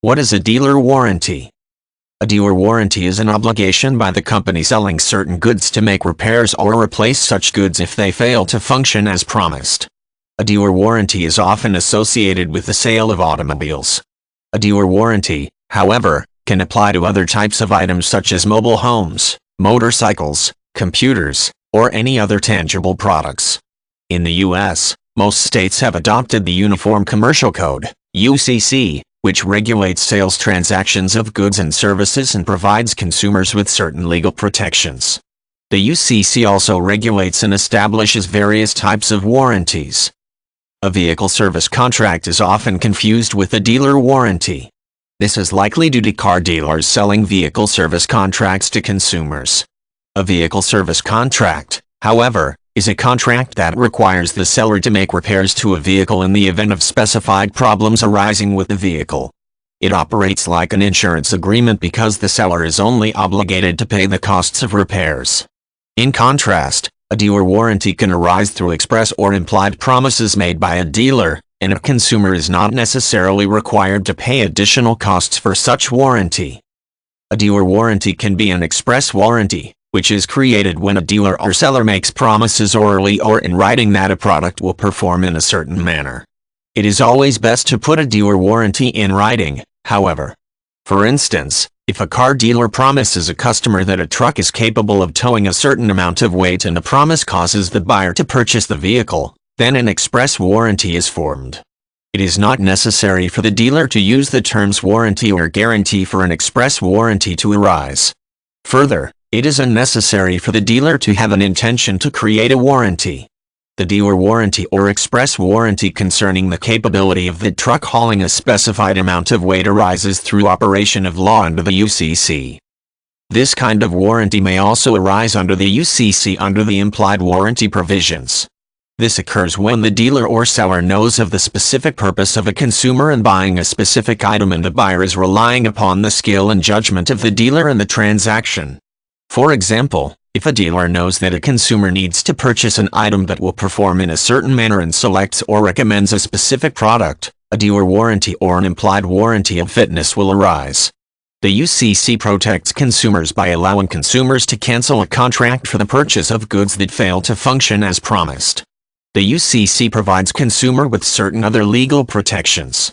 What is a dealer warranty? A dealer warranty is an obligation by the company selling certain goods to make repairs or replace such goods if they fail to function as promised. A dealer warranty is often associated with the sale of automobiles. A dealer warranty, however, can apply to other types of items such as mobile homes, motorcycles, computers, or any other tangible products. In the U.S., most states have adopted the Uniform Commercial Code, UCC, which regulates sales transactions of goods and services and provides consumers with certain legal protections. The UCC also regulates and establishes various types of warranties. A vehicle service contract is often confused with a dealer warranty. This is likely due to car dealers selling vehicle service contracts to consumers. A vehicle service contract, however, is a contract that requires the seller to make repairs to a vehicle in the event of specified problems arising with the vehicle. It operates like an insurance agreement because the seller is only obligated to pay the costs of repairs. In contrast, a dealer warranty can arise through express or implied promises made by a dealer, and a consumer is not necessarily required to pay additional costs for such warranty. A dealer warranty can be an express warranty, which is created when a dealer or seller makes promises orally or in writing that a product will perform in a certain manner. It is always best to put a dealer warranty in writing, however. For instance, if a car dealer promises a customer that a truck is capable of towing a certain amount of weight and the promise causes the buyer to purchase the vehicle, then an express warranty is formed. It is not necessary for the dealer to use the terms warranty or guarantee for an express warranty to arise. Further, it is unnecessary for the dealer to have an intention to create a warranty. The dealer warranty or express warranty concerning the capability of the truck hauling a specified amount of weight arises through operation of law under the UCC. This kind of warranty may also arise under the UCC under the implied warranty provisions. This occurs when the dealer or seller knows of the specific purpose of a consumer in buying a specific item and the buyer is relying upon the skill and judgment of the dealer in the transaction. For example, if a dealer knows that a consumer needs to purchase an item that will perform in a certain manner and selects or recommends a specific product, a dealer warranty or an implied warranty of fitness will arise. The UCC protects consumers by allowing consumers to cancel a contract for the purchase of goods that fail to function as promised. The UCC provides consumer with certain other legal protections.